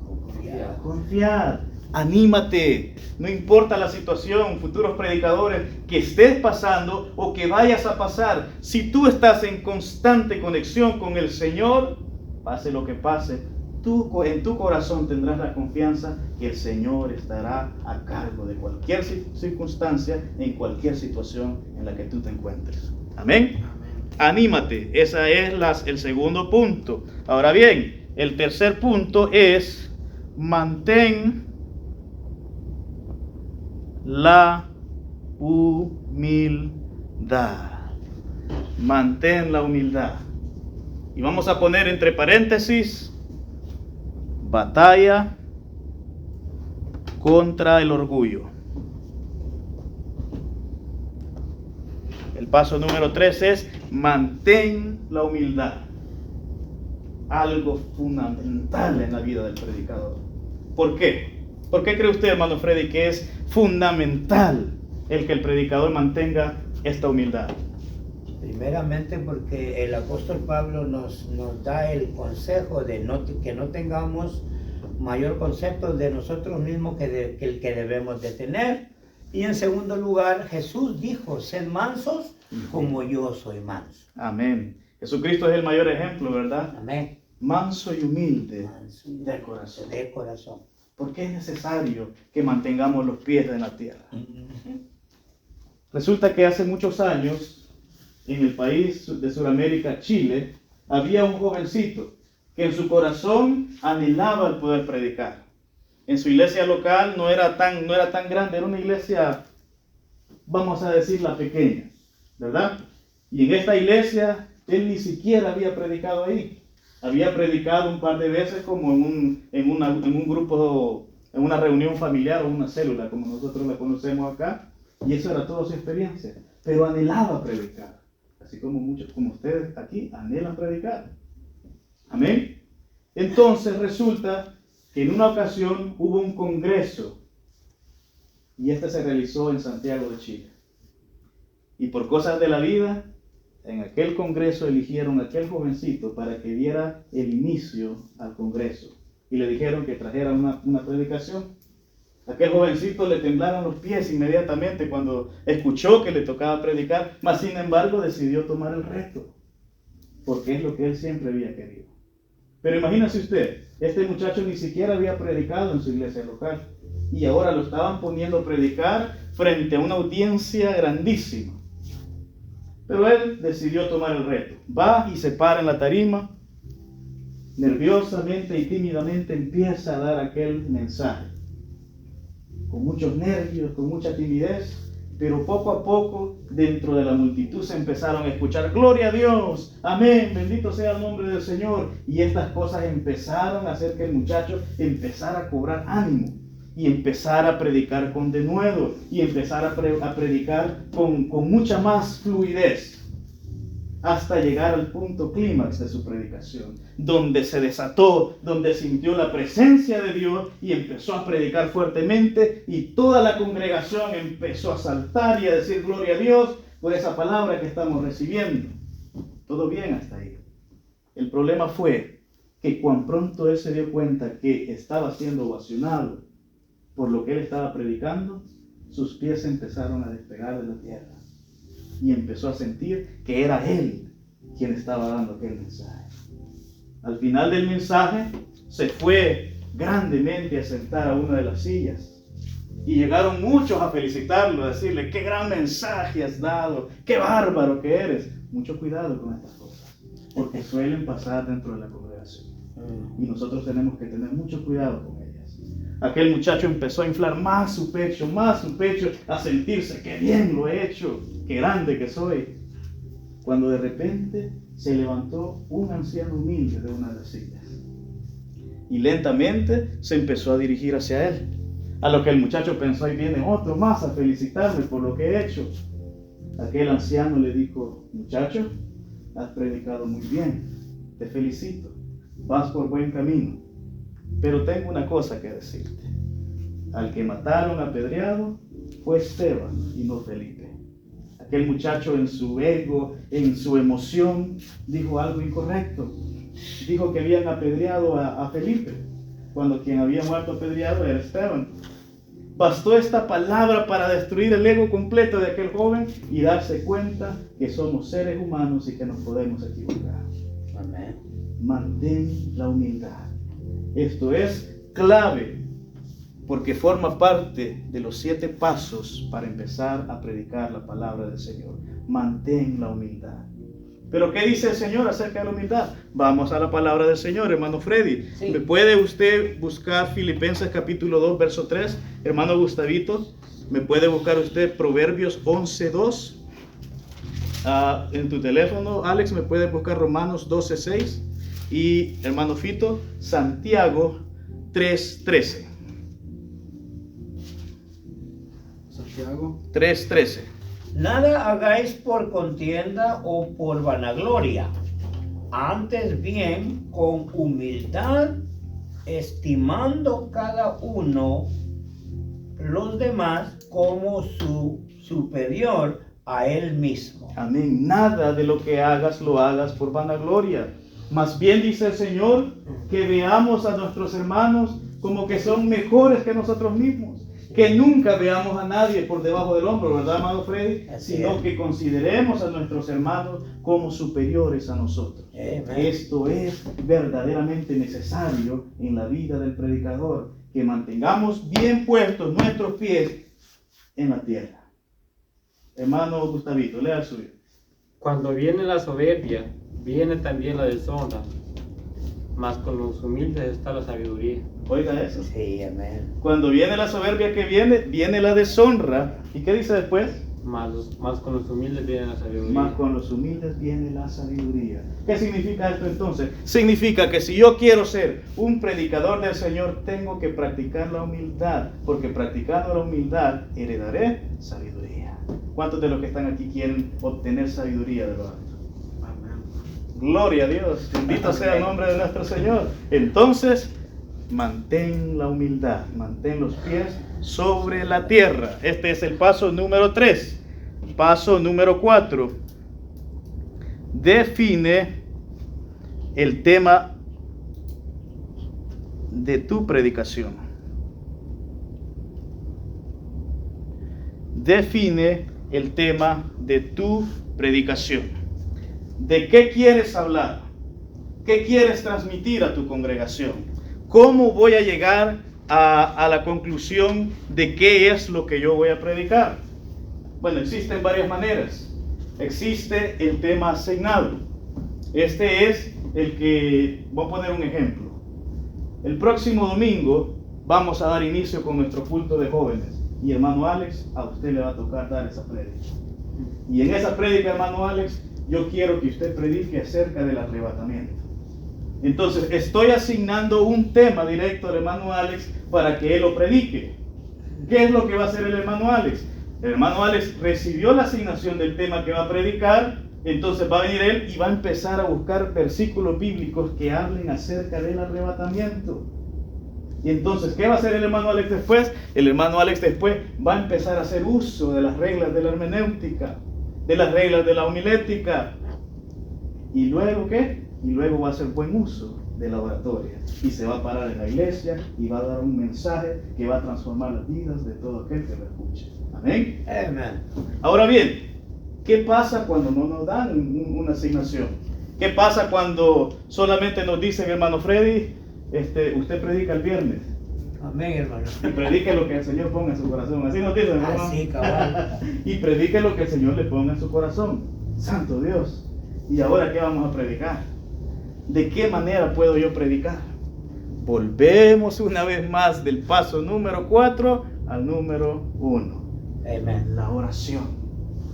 Confiad. Confiad. Anímate. No importa la situación, futuros predicadores, que estés pasando o que vayas a pasar. Si tú estás en constante conexión con el Señor, pase lo que pase, tú en tu corazón tendrás la confianza que el Señor estará a cargo de cualquier circunstancia, en cualquier situación en la que tú te encuentres. Amén. Anímate. Ese es el segundo punto. Ahora bien, el tercer punto es mantén la humildad. Mantén la humildad. Y vamos a poner entre paréntesis, batalla contra el orgullo. El paso número 3 es mantén la humildad. Algo fundamental en la vida del predicador. ¿Por qué? ¿Por qué cree usted, hermano Freddy, que es fundamental el que el predicador mantenga esta humildad? Primeramente porque el apóstol Pablo nos da el consejo de que no tengamos mayor concepto de nosotros mismos que el que debemos de tener. Y en segundo lugar, Jesús dijo, sed mansos como yo soy manso. Amén. Jesucristo es el mayor ejemplo, ¿verdad? Amén. Manso y humilde Manso y de corazón. De corazón. Porque es necesario que mantengamos los pies en la tierra. Resulta que hace muchos años, en el país de Sudamérica, Chile, había un jovencito que en su corazón anhelaba el poder predicar. En su iglesia local no era tan grande, era una iglesia, vamos a decirla, pequeña, ¿verdad? Y en esta iglesia, él ni siquiera había predicado ahí. Había predicado un par de veces como en un grupo, en una reunión familiar o una célula, como nosotros la conocemos acá, y eso era toda su experiencia. Pero anhelaba predicar, así como muchos como ustedes aquí anhelan predicar. Amén. Entonces resulta que en una ocasión hubo un congreso, y este se realizó en Santiago de Chile. Y por cosas de la vida, en aquel congreso eligieron a aquel jovencito para que diera el inicio al congreso. Y le dijeron que trajera una predicación. Aquel jovencito le temblaron los pies inmediatamente cuando escuchó que le tocaba predicar, mas sin embargo decidió tomar el reto, porque es lo que él siempre había querido. Pero imagínese usted, este muchacho ni siquiera había predicado en su iglesia local, y ahora lo estaban poniendo a predicar frente a una audiencia grandísima. Pero él decidió tomar el reto. Va y se para en la tarima, nerviosamente y tímidamente empieza a dar aquel mensaje. Con muchos nervios, con mucha timidez, pero poco a poco dentro de la multitud se empezaron a escuchar: gloria a Dios, amén, bendito sea el nombre del Señor. Y estas cosas empezaron a hacer que el muchacho empezara a cobrar ánimo y empezar a predicar con denuedo y empezar a predicar con mucha más fluidez, hasta llegar al punto clímax de su predicación, donde se desató, donde sintió la presencia de Dios y empezó a predicar fuertemente, y toda la congregación empezó a saltar y a decir gloria a Dios por esa palabra que estamos recibiendo. Todo bien hasta ahí. El problema fue que cuán pronto él se dio cuenta que estaba siendo ovacionado por lo que él estaba predicando, sus pies empezaron a despegar de la tierra. Y empezó a sentir que era él quien estaba dando aquel mensaje. Al final del mensaje se fue grandemente a sentar a una de las sillas Y llegaron muchos a felicitarlo, a decirle, qué gran mensaje has dado, qué bárbaro que eres. Mucho cuidado con estas cosas, porque suelen pasar dentro de la congregación. Y nosotros tenemos que tener mucho cuidado con ellas. Aquel muchacho empezó a inflar más su pecho, a sentirse, qué bien lo he hecho, qué grande que soy. Cuando de repente se levantó un anciano humilde de una de las sillas. Y lentamente se empezó a dirigir hacia él. A lo que el muchacho pensó, ahí viene otro más a felicitarme por lo que he hecho. Aquel anciano le dijo, muchacho, has predicado muy bien, te felicito, vas por buen camino. Pero tengo una cosa que decirte. Al que mataron apedreado fue Esteban y no Felipe. Aquel muchacho en su ego, en su emoción, dijo algo incorrecto. Dijo que habían apedreado a Felipe, cuando quien había muerto apedreado era Esteban. Bastó esta palabra para destruir el ego completo de aquel joven y darse cuenta que somos seres humanos y que nos podemos equivocar. Amén. Mantén la humildad. Esto es clave, porque forma parte de los 7 pasos para empezar a predicar la palabra del Señor. Mantén la humildad. Pero ¿qué dice el Señor acerca de la humildad? Vamos a la palabra del Señor, hermano Freddy. Sí. ¿Me puede usted buscar Filipenses capítulo 2, verso 3? Hermano Gustavito, ¿me puede buscar usted Proverbios 11:2? En tu teléfono, Alex, ¿me puede buscar Romanos 12:6? Y hermano Fito, Santiago 3:13. Santiago 3:13. Nada hagáis por contienda o por vanagloria, antes bien con humildad, estimando cada uno los demás como su superior a él mismo. Amén. Nada de lo que hagas lo hagas por vanagloria. Más bien dice el Señor que veamos a nuestros hermanos como que son mejores que nosotros mismos. Que nunca veamos a nadie por debajo del hombro, ¿verdad, amado Freddy? Así Sino es. que consideremos a nuestros hermanos como superiores a nosotros. Amén. Esto es verdaderamente necesario en la vida del predicador, que mantengamos bien puestos nuestros pies en la tierra. Hermano Gustavito, lea el suyo. Cuando viene la soberbia, viene también la deshonra, mas con los humildes está la sabiduría. Oiga eso. Sí, amén. Cuando viene la soberbia que viene la deshonra. ¿Y qué dice después? Más con los humildes viene la sabiduría. Más con los humildes viene la sabiduría. ¿Qué significa esto entonces? Significa que si yo quiero ser un predicador del Señor, tengo que practicar la humildad, porque practicando la humildad heredaré sabiduría. ¿Cuántos de los que están aquí quieren obtener sabiduría de lo alto? Amén. Gloria a Dios, bendito sea el nombre de nuestro Señor. Entonces, mantén la humildad, mantén los pies sobre la tierra. Este es el paso número 3. Paso número 4. Define el tema de tu predicación. Define el tema de tu predicación. ¿De qué quieres hablar? ¿Qué quieres transmitir a tu congregación? ¿Cómo voy a llegar a la conclusión de qué es lo que yo voy a predicar? Bueno, existen varias maneras. Existe el tema asignado. Este es el que, voy a poner un ejemplo. El próximo domingo vamos a dar inicio con nuestro culto de jóvenes. Y hermano Alex, a usted le va a tocar dar esa prédica. Y en esa prédica, hermano Alex, yo quiero que usted predique acerca del arrebatamiento. Entonces, estoy asignando un tema directo al hermano Alex para que él lo predique. ¿Qué es lo que va a hacer el hermano Alex? El hermano Alex recibió la asignación del tema que va a predicar, entonces va a venir él y va a empezar a buscar versículos bíblicos que hablen acerca del arrebatamiento. Y entonces, ¿qué va a hacer el hermano Alex después? El hermano Alex después va a empezar a hacer uso de las reglas de la hermenéutica, de las reglas de la homilética. ¿Y luego qué? Y luego va a hacer buen uso de la oratoria. Y se va a parar en la iglesia y va a dar un mensaje que va a transformar las vidas de todo aquel que lo escuche. Amén. Amén. Ahora bien, ¿qué pasa cuando no nos dan una asignación? ¿Qué pasa cuando solamente nos dicen, hermano Freddy, usted predica el viernes? Amén, hermano. Y predique lo que el Señor ponga en su corazón. Así nos dicen, hermano. Así, cabal. Y predique lo que el Señor le ponga en su corazón. Santo Dios. ¿Y ahora qué vamos a predicar? ¿De qué manera puedo yo predicar? Volvemos una vez más del paso número 4 al número 1. Amén. La oración.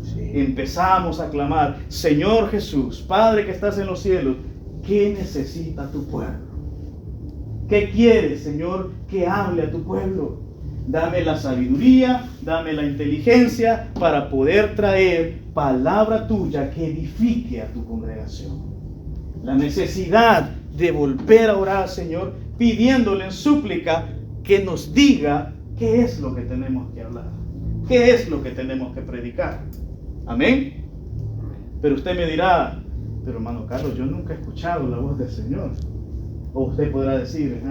Sí. Empezamos a clamar, Señor Jesús, Padre que estás en los cielos, ¿qué necesita tu pueblo? ¿Qué quieres, Señor, que hable a tu pueblo? Dame la sabiduría, dame la inteligencia para poder traer palabra tuya que edifique a tu congregación. La necesidad de volver a orar, Señor, pidiéndole en súplica que nos diga qué es lo que tenemos que hablar, qué es lo que tenemos que predicar. Amén. Pero usted me dirá, pero hermano Carlos, yo nunca he escuchado la voz del Señor. O usted podrá decir,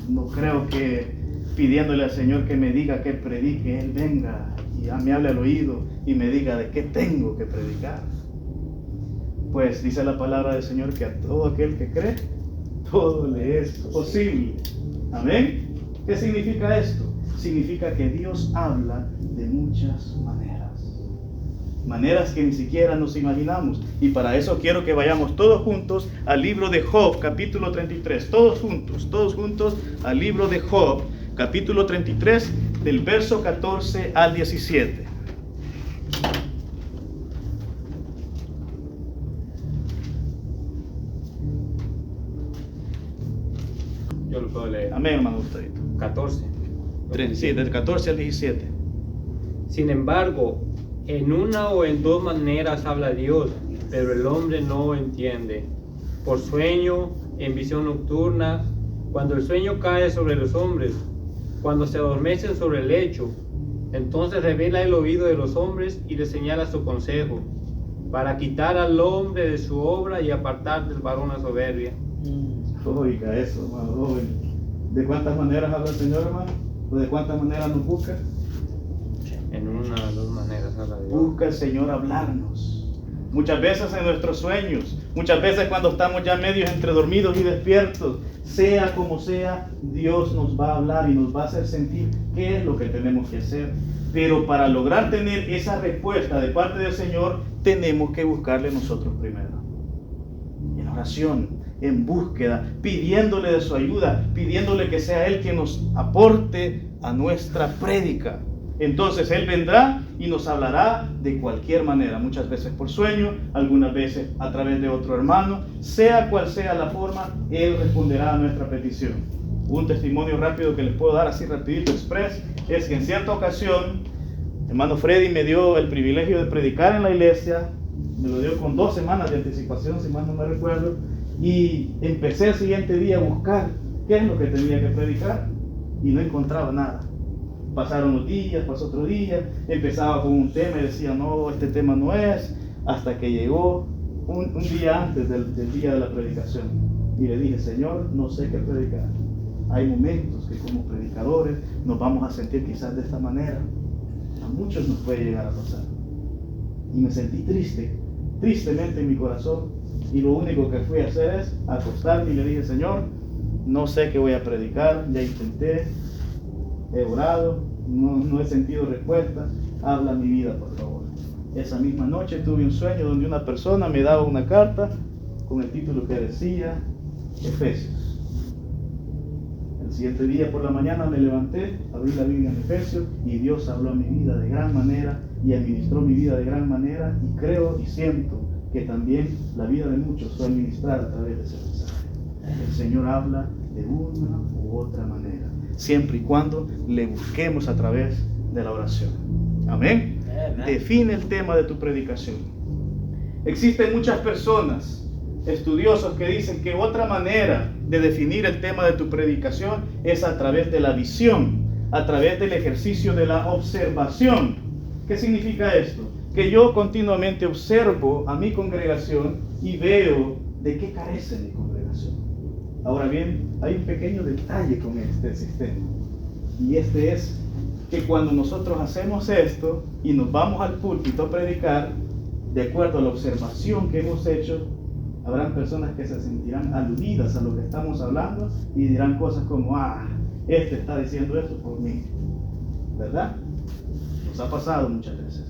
no creo que pidiéndole al Señor que me diga que predique, Él venga y me hable al oído y me diga de qué tengo que predicar. Pues dice la palabra del Señor que a todo aquel que cree, todo le es posible. Amén. ¿Qué significa esto? Significa que Dios habla de muchas maneras. Maneras que ni siquiera nos imaginamos. Y para eso quiero que vayamos todos juntos al libro de Job, capítulo 33. Todos juntos al libro de Job, capítulo 33, del verso 14 al 17. Yo lo puedo leer. Amén, hermano Gustavito. 14. Sí, del 14 al 17. Sin embargo, en una o en dos maneras habla Dios, pero el hombre no entiende. Por sueño, en visión nocturna, cuando el sueño cae sobre los hombres, cuando se adormecen sobre el lecho, entonces revela el oído de los hombres y les señala su consejo, para quitar al hombre de su obra y apartar del varón la soberbia. Oiga eso, hermano joven. ¿De cuántas maneras habla el Señor, hermano? ¿O de cuántas maneras nos busca? En una o dos maneras habla Dios. Busca el Señor hablarnos. Muchas veces en nuestros sueños, muchas veces cuando estamos ya medios entre dormidos y despiertos, sea como sea, Dios nos va a hablar y nos va a hacer sentir qué es lo que tenemos que hacer. Pero para lograr tener esa respuesta de parte del Señor, tenemos que buscarle nosotros primero. En oración, en búsqueda, pidiéndole de su ayuda, pidiéndole que sea Él quien nos aporte a nuestra prédica. Entonces Él vendrá y nos hablará de cualquier manera, muchas veces por sueño, algunas veces a través de otro hermano, sea cual sea la forma, Él responderá a nuestra petición. Un testimonio rápido que les puedo dar así rapidito, express, es que en cierta ocasión, hermano Freddy me dio el privilegio de predicar en la iglesia, me lo dio con 2 semanas de anticipación, si mal no me recuerdo, y empecé el siguiente día a buscar qué es lo que tenía que predicar y no encontraba nada. Pasaron los días, pasó otro día, empezaba con un tema y decía, no, este tema no es, hasta que llegó un día antes del día de la predicación. Y le dije, Señor, no sé qué predicar. Hay momentos que como predicadores nos vamos a sentir quizás de esta manera. A muchos nos puede llegar a pasar. Y me sentí tristemente en mi corazón. Y lo único que fui a hacer es acostarme y le dije, Señor, no sé qué voy a predicar, ya intenté. He orado, no he sentido respuesta, habla mi vida por favor. Esa misma noche tuve un sueño donde una persona me daba una carta con el título que decía Efesios. El siguiente día por la mañana me levanté, abrí la Biblia en Efesios y Dios habló a mi vida de gran manera y administró mi vida de gran manera y creo y siento que también la vida de muchos fue administrada a través de ese mensaje. El Señor habla de una u otra manera, siempre y cuando le busquemos a través de la oración. Amén. Define el tema de tu predicación. Existen muchas personas, estudiosos, que dicen que otra manera de definir el tema de tu predicación es a través de la visión, a través del ejercicio de la observación. ¿Qué significa esto? Que yo continuamente observo a mi congregación y veo de qué carece mi congregación. Ahora bien, hay un pequeño detalle con este sistema, y este es que cuando nosotros hacemos esto y nos vamos al púlpito a predicar, de acuerdo a la observación que hemos hecho, habrán personas que se sentirán aludidas a lo que estamos hablando y dirán cosas como, este está diciendo esto por mí, ¿verdad? Nos ha pasado muchas veces.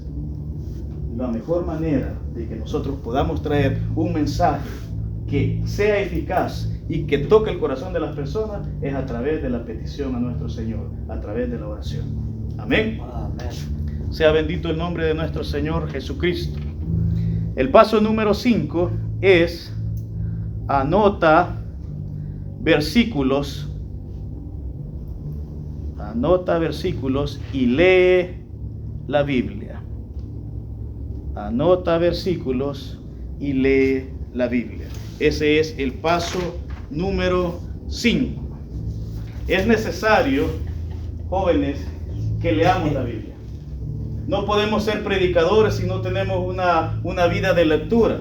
La mejor manera de que nosotros podamos traer un mensaje que sea eficaz y que toque el corazón de las personas es a través de la petición a nuestro Señor, a través de la oración. Amén. Amén. Sea bendito el nombre de nuestro Señor Jesucristo. El paso número 5 es: anota versículos y lee la Biblia. Anota versículos y lee la Biblia. Ese es el paso número 5. Es necesario, jóvenes, que leamos la Biblia. No podemos ser predicadores si no tenemos una vida de lectura.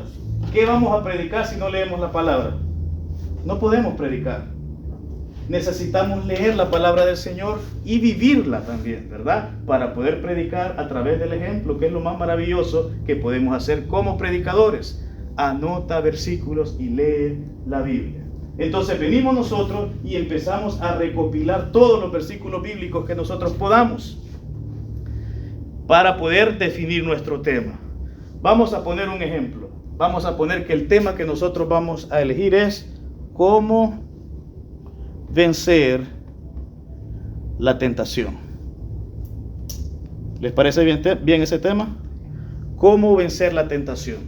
¿Qué vamos a predicar si no leemos la palabra? No podemos predicar. Necesitamos leer la palabra del Señor y vivirla también, ¿verdad? Para poder predicar a través del ejemplo, que es lo más maravilloso que podemos hacer como predicadores. Anota versículos y lee la Biblia. Entonces venimos nosotros y empezamos a recopilar todos los versículos bíblicos que nosotros podamos para poder definir nuestro tema. Vamos a poner un ejemplo. Vamos a poner que el tema que nosotros vamos a elegir es cómo vencer la tentación. ¿Les parece bien ese tema? ¿Cómo vencer la tentación?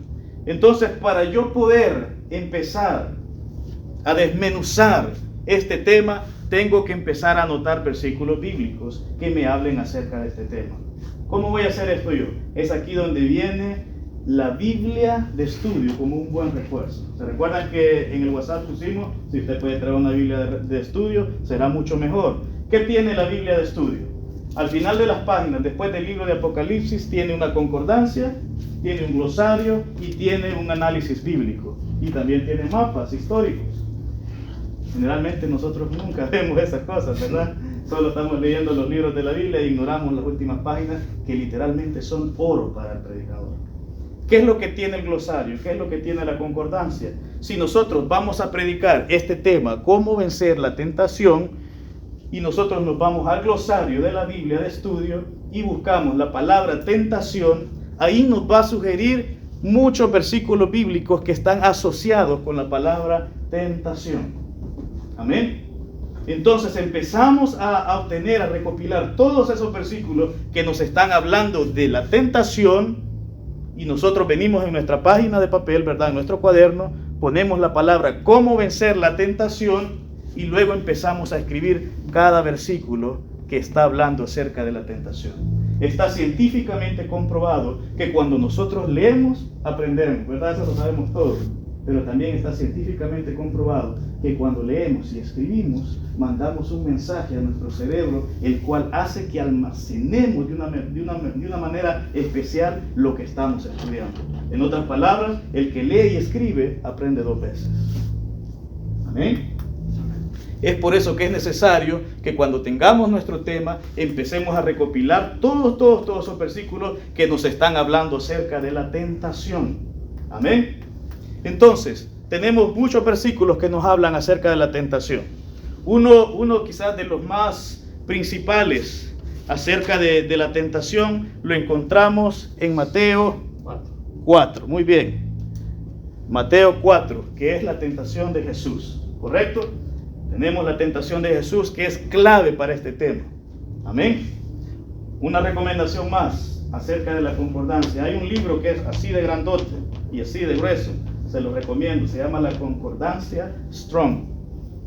Entonces, para yo poder empezar a desmenuzar este tema, tengo que empezar a anotar versículos bíblicos que me hablen acerca de este tema. ¿Cómo voy a hacer esto yo? Es aquí donde viene la Biblia de estudio como un buen refuerzo. ¿Se recuerdan que en el WhatsApp pusimos, si usted puede traer una Biblia de estudio, será mucho mejor? ¿Qué tiene la Biblia de estudio? Al final de las páginas, después del libro de Apocalipsis, tiene una concordancia, tiene un glosario y tiene un análisis bíblico. Y también tiene mapas históricos. Generalmente nosotros nunca vemos esas cosas, ¿verdad? Solo estamos leyendo los libros de la Biblia e ignoramos las últimas páginas que literalmente son oro para el predicador. ¿Qué es lo que tiene el glosario? ¿Qué es lo que tiene la concordancia? Si nosotros vamos a predicar este tema, cómo vencer la tentación, y nosotros nos vamos al glosario de la Biblia de estudio y buscamos la palabra tentación, ahí nos va a sugerir muchos versículos bíblicos que están asociados con la palabra tentación. Amén. Entonces empezamos a obtener, a recopilar todos esos versículos que nos están hablando de la tentación. Y nosotros venimos en nuestra página de papel, ¿verdad? En nuestro cuaderno, ponemos la palabra cómo vencer la tentación y luego empezamos a escribir cada versículo que está hablando acerca de la tentación. Está científicamente comprobado que cuando nosotros leemos, aprendemos, ¿verdad? Eso lo sabemos todos. Pero también está científicamente comprobado que cuando leemos y escribimos, mandamos un mensaje a nuestro cerebro, el cual hace que almacenemos de una manera especial lo que estamos estudiando. En otras palabras, el que lee y escribe aprende 2 veces. Amén. Es por eso que es necesario que cuando tengamos nuestro tema, empecemos a recopilar todos esos versículos que nos están hablando acerca de la tentación. Amén. Entonces, tenemos muchos versículos que nos hablan acerca de la tentación. Uno quizás de los más principales acerca de la tentación lo encontramos en Mateo 4. Muy bien. Mateo 4, que es la tentación de Jesús. ¿Correcto? Tenemos la tentación de Jesús que es clave para este tema. Amén. Una recomendación más acerca de la concordancia. Hay un libro que es así de grandote y así de grueso. Se lo recomiendo, se llama La Concordancia Strong.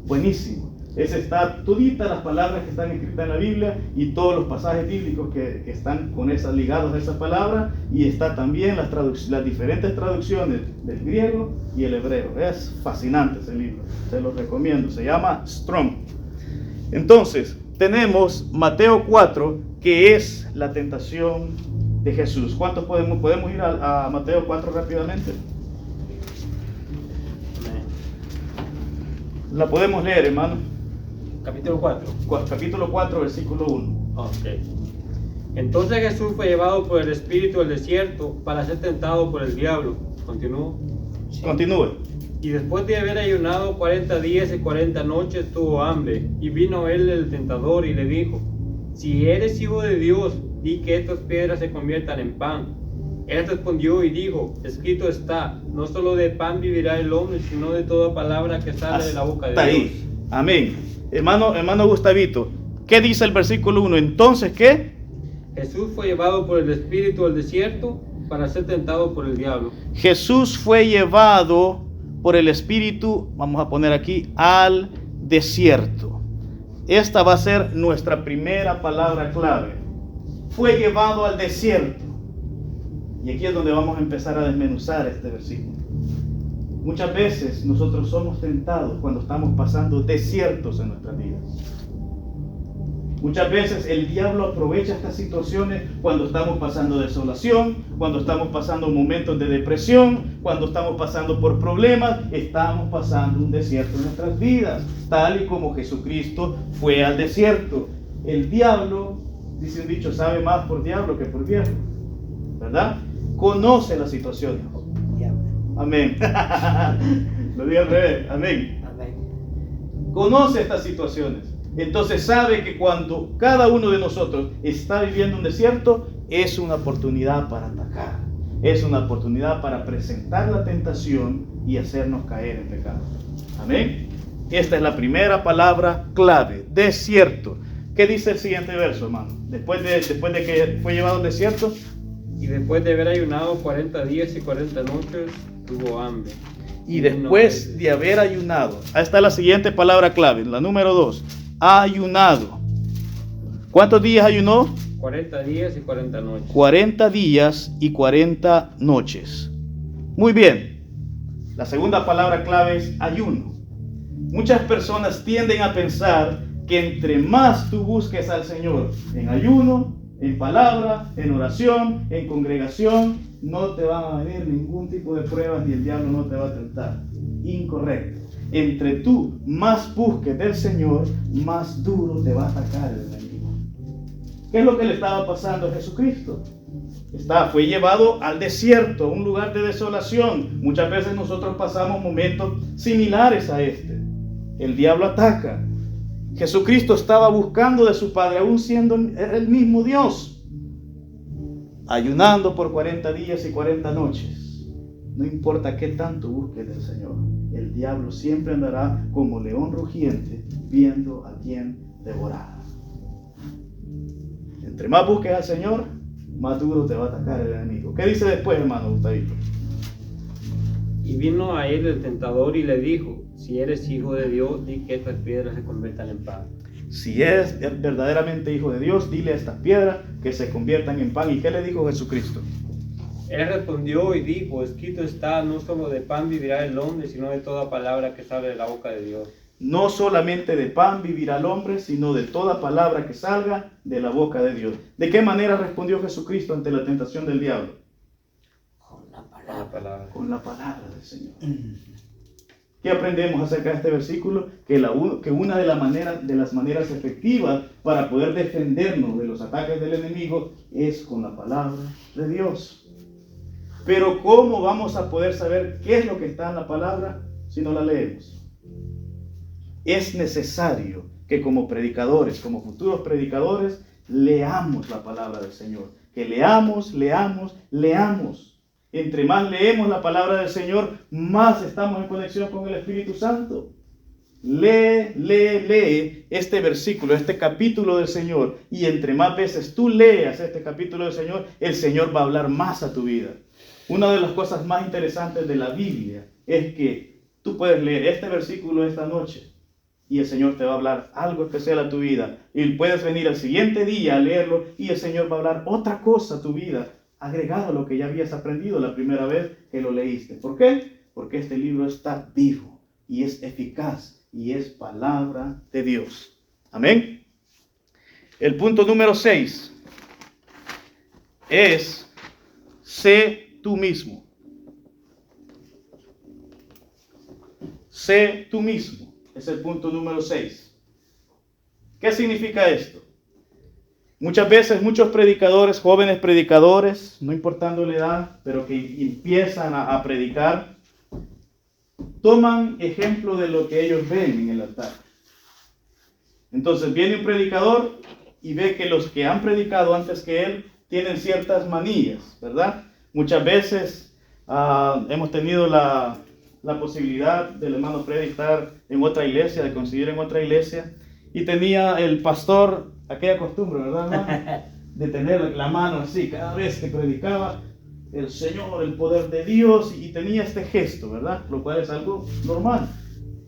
Buenísimo. Ese está toditas las palabras que están escritas en la Biblia y todos los pasajes bíblicos que están con esas ligados a esas palabras, y está también las diferentes traducciones del griego y el hebreo. Es fascinante ese libro, se lo recomiendo. Se llama Strong. Entonces, tenemos Mateo 4, que es la tentación de Jesús. ¿Cuántos podemos ir a Mateo 4 rápidamente? La podemos leer, hermano. Capítulo 4. Capítulo 4, versículo 1. Ok. Entonces Jesús fue llevado por el Espíritu al desierto para ser tentado por el diablo. ¿Continúo? Sí. Continúe. Y después de haber ayunado 40 días y 40 noches, tuvo hambre. Y vino él el tentador y le dijo: si eres hijo de Dios, di que estas piedras se conviertan en pan. Él respondió y dijo: escrito está, no solo de pan vivirá el hombre, sino de toda palabra que sale de la boca de Hasta Dios. ahí. Amén. Hermano Gustavito, ¿qué dice el versículo 1? Entonces, ¿qué? Jesús fue llevado por el Espíritu al desierto para ser tentado por el diablo. Jesús fue llevado por el Espíritu, vamos a poner aquí, al desierto. Esta va a ser nuestra primera palabra clave. Fue llevado al desierto. Y aquí es donde vamos a empezar a desmenuzar este versículo. Muchas veces nosotros somos tentados cuando estamos pasando desiertos en nuestras vidas. Muchas veces el diablo aprovecha estas situaciones cuando estamos pasando desolación, cuando estamos pasando momentos de depresión, cuando estamos pasando por problemas, estamos pasando un desierto en nuestras vidas, tal y como Jesucristo fue al desierto. El diablo, dice un dicho, sabe más por diablo que por viejo, ¿verdad? Conoce las situaciones. Amén. Lo digo al revés. Amén. Amén. Conoce estas situaciones. Entonces sabe que cuando cada uno de nosotros está viviendo un desierto, es una oportunidad para atacar. Es una oportunidad para presentar la tentación y hacernos caer en pecado. Amén. Esta es la primera palabra clave. Desierto. ¿Qué dice el siguiente verso, hermano? Después de que fue llevado al desierto. Y después de haber ayunado 40 días y 40 noches, tuvo hambre. Y después de haber ayunado. Ahí está la siguiente palabra clave, la número 2. Ayunado. ¿Cuántos días ayunó? 40 días y 40 noches. 40 días y 40 noches. Muy bien. La segunda palabra clave es ayuno. Muchas personas tienden a pensar que entre más tú busques al Señor en ayuno, en palabra, en oración, en congregación, no te van a venir ningún tipo de pruebas ni el diablo no te va a tentar. Incorrecto. Entre tú más busques del Señor, más duro te va a atacar el enemigo. ¿Qué es lo que le estaba pasando a Jesucristo? Fue llevado al desierto, un lugar de desolación. Muchas veces nosotros pasamos momentos similares a este. El diablo ataca. Jesucristo estaba buscando de su Padre, aún siendo el mismo Dios, ayunando por 40 días y 40 noches. No importa qué tanto busques del Señor, el diablo siempre andará como león rugiente, viendo a quien devorar. Entre más busques al Señor, más duro te va a atacar el enemigo. ¿Qué dice después, hermano Gustavito? Y vino a él el tentador y le dijo: si eres hijo de Dios, di que estas piedras se conviertan en pan. Si eres verdaderamente hijo de Dios, dile a estas piedras que se conviertan en pan. ¿Y qué le dijo Jesucristo? Él respondió y dijo: escrito está, no solo de pan vivirá el hombre, sino de toda palabra que sale de la boca de Dios. No solamente de pan vivirá el hombre, sino de toda palabra que salga de la boca de Dios. ¿De qué manera respondió Jesucristo ante la tentación del diablo? Con la palabra. Con la palabra del Señor. ¿Qué aprendemos acerca de este versículo? Que una de las maneras efectivas para poder defendernos de los ataques del enemigo es con la palabra de Dios. Pero ¿cómo vamos a poder saber qué es lo que está en la palabra si no la leemos? Es necesario que como predicadores, como futuros predicadores, leamos la palabra del Señor. Que leamos. Entre más leemos la palabra del Señor, más estamos en conexión con el Espíritu Santo. Lee este versículo, este capítulo del Señor. Y entre más veces tú leas este capítulo del Señor, el Señor va a hablar más a tu vida. Una de las cosas más interesantes de la Biblia es que tú puedes leer este versículo esta noche y el Señor te va a hablar algo especial a tu vida. Y puedes venir al siguiente día a leerlo y el Señor va a hablar otra cosa a tu vida, agregado a lo que ya habías aprendido la primera vez que lo leíste. ¿Por qué? Porque este libro está vivo y es eficaz y es palabra de Dios. Amén. El punto número 6 es: sé tú mismo. Sé tú mismo. Es el punto número 6. ¿Qué significa esto? Muchas veces muchos predicadores, jóvenes predicadores, no importando la edad, pero que empiezan a predicar, toman ejemplo de lo que ellos ven en el altar. Entonces viene un predicador y ve que los que han predicado antes que él tienen ciertas manías, ¿verdad? Muchas veces hemos tenido la posibilidad del hermano Freddy estar en otra iglesia, de coincidir en otra iglesia, y tenía el pastor aquella costumbre, ¿verdad, hermano? De tener la mano así cada vez que predicaba el Señor, el poder de Dios, y tenía este gesto, ¿verdad? Lo cual es algo normal.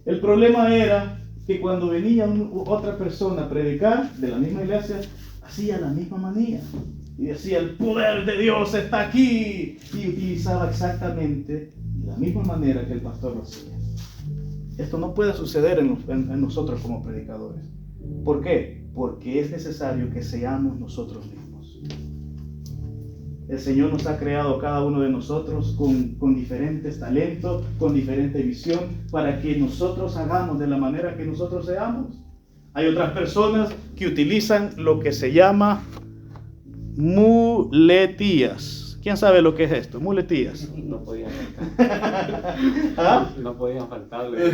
El problema era que cuando venía otra persona a predicar de la misma iglesia, hacía la misma manía y decía: el poder de Dios está aquí, y utilizaba exactamente la misma manera que el pastor lo hacía. Esto no puede suceder en nosotros como predicadores. ¿Por qué? Porque es necesario que seamos nosotros mismos. El Señor nos ha creado cada uno de nosotros con diferentes talentos, con diferente visión, para que nosotros hagamos de la manera que nosotros seamos. Hay otras personas que utilizan lo que se llama muletillas. ¿Quién sabe lo que es esto? Muletillas. No podían faltar. ¿Ah? No podían faltarle.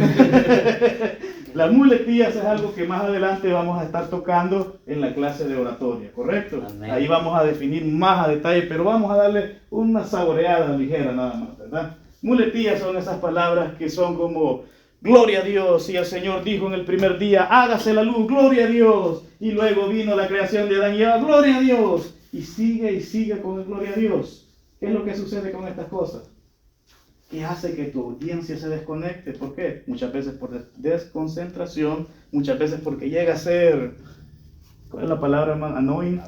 Las muletillas es algo que más adelante vamos a estar tocando en la clase de oratoria, ¿correcto? Amén. Ahí vamos a definir más a detalle, pero vamos a darle una saboreada ligera nada más, ¿verdad? Muletillas son esas palabras que son como: gloria a Dios, y el Señor dijo en el primer día: hágase la luz, gloria a Dios. Y luego vino la creación de Adán y Eva, gloria a Dios. Y sigue con el gloria a Dios. ¿Qué es lo que sucede con estas cosas? ¿Qué hace que tu audiencia se desconecte? ¿Por qué? Muchas veces por desconcentración, muchas veces porque llega a ser, ¿cuál es la palabra, hermano? Annoying.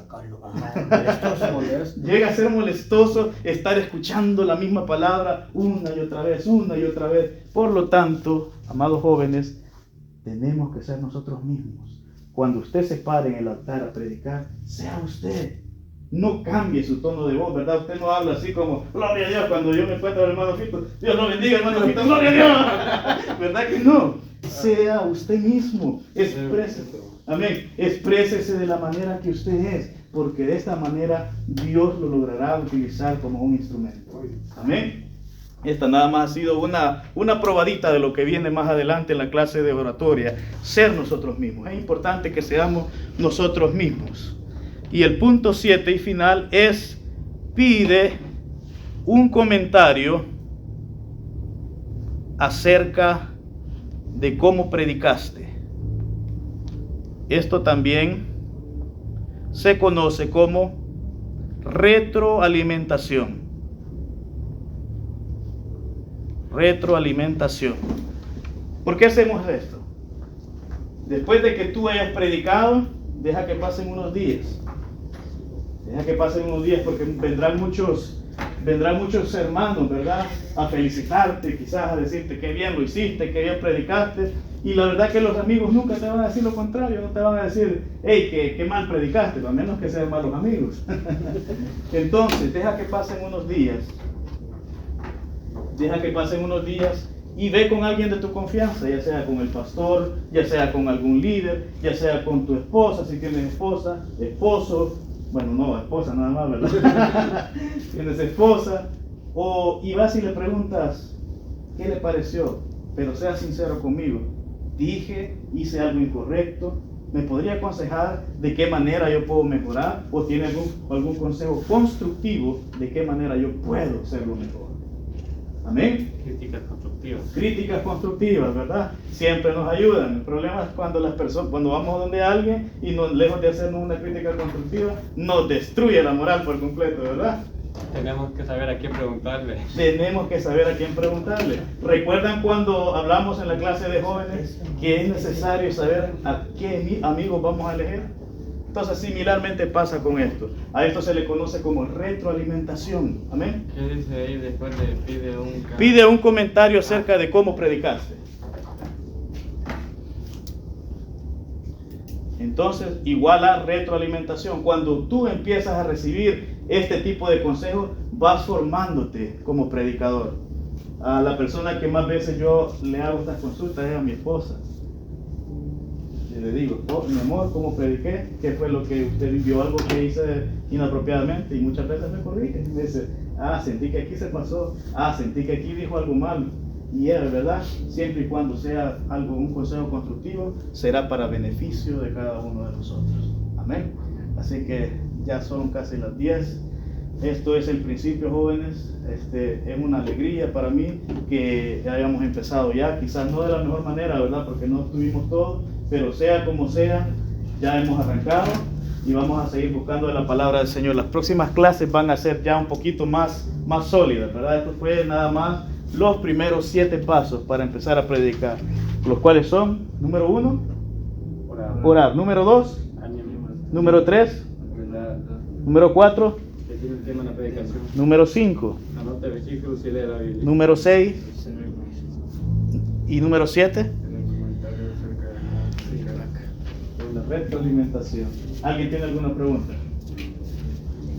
Molesto. Llega a ser molestoso estar escuchando la misma palabra una y otra vez, una y otra vez. Por lo tanto, amados jóvenes, tenemos que ser nosotros mismos. Cuando usted se pare en el altar a predicar, sea usted. No cambie su tono de voz, ¿verdad? Usted no habla así como: gloria a Dios, cuando yo me encuentro al hermano Fito. Dios lo bendiga, hermano Fito, gloria a Dios. ¿Verdad que no? Sea usted mismo. Exprésese. Amén. Exprésese de la manera que usted es, porque de esta manera Dios lo logrará utilizar como un instrumento. Amén. Esta nada más ha sido una probadita de lo que viene más adelante en la clase de oratoria. Ser nosotros mismos. Es importante que seamos nosotros mismos. Y el punto 7 y final es: pide un comentario acerca de cómo predicaste. Esto también se conoce como retroalimentación. Retroalimentación. ¿Por qué hacemos esto? Después de que tú hayas predicado, deja que pasen unos días. Deja que pasen unos días, porque vendrán muchos hermanos, ¿verdad? A felicitarte, quizás a decirte qué bien lo hiciste, qué bien predicaste. Y la verdad que los amigos nunca te van a decir lo contrario, no te van a decir: hey, qué mal predicaste, a menos que sean malos amigos. Entonces, deja que pasen unos días. Deja que pasen unos días y ve con alguien de tu confianza, ya sea con el pastor, ya sea con algún líder, ya sea con tu esposa, si tienes esposa, esposo. Bueno, no, esposa nada más, ¿verdad? Tienes esposa. Y vas y le preguntas: ¿qué le pareció? Pero sea sincero conmigo. Hice algo incorrecto. ¿Me podría aconsejar de qué manera yo puedo mejorar? ¿O tiene algún consejo constructivo de qué manera yo puedo hacerlo mejor? Amén. Críticas constructivas. Críticas constructivas, ¿verdad? Siempre nos ayudan. El problema es cuando cuando vamos donde alguien y lejos de hacernos una crítica constructiva, nos destruye la moral por completo, ¿verdad? Tenemos que saber a quién preguntarle. Tenemos que saber a quién preguntarle. ¿Recuerdan cuando hablamos en la clase de jóvenes que es necesario saber a qué amigos vamos a elegir? Entonces, similarmente pasa con esto. A esto se le conoce como retroalimentación. Amén. ¿Qué dice ahí después de Pide un comentario acerca de cómo predicaste? Entonces, igual a retroalimentación. Cuando tú empiezas a recibir este tipo de consejos, vas formándote como predicador. A la persona que más veces yo le hago estas consultas es a mi esposa. Y le digo: mi amor, ¿cómo prediqué? ¿Qué fue lo que usted vio? Algo que hice inapropiadamente. Y muchas veces me corrige. Me dice: sentí que aquí se pasó. Sentí que aquí dijo algo mal. y es verdad, siempre y cuando sea un consejo constructivo, será para beneficio de cada uno de nosotros. Amén. Así que ya son casi las 10. Esto es el principio, jóvenes. Es una alegría para mí que hayamos empezado ya, quizás no de la mejor manera, ¿verdad? Porque no tuvimos todo, pero sea como sea, ya hemos arrancado y vamos a seguir buscando la palabra del Señor. Las próximas clases van a ser ya un poquito más sólidas, ¿verdad? Esto fue nada más los primeros 7 pasos para empezar a predicar, los cuales son, número 1, orar. Número 2, número 3, número 4, tiene el tema en la predicación. número 5, Anota versículos y lee la Biblia. número 6 y número 7, una retroalimentación. ¿Alguien tiene alguna pregunta?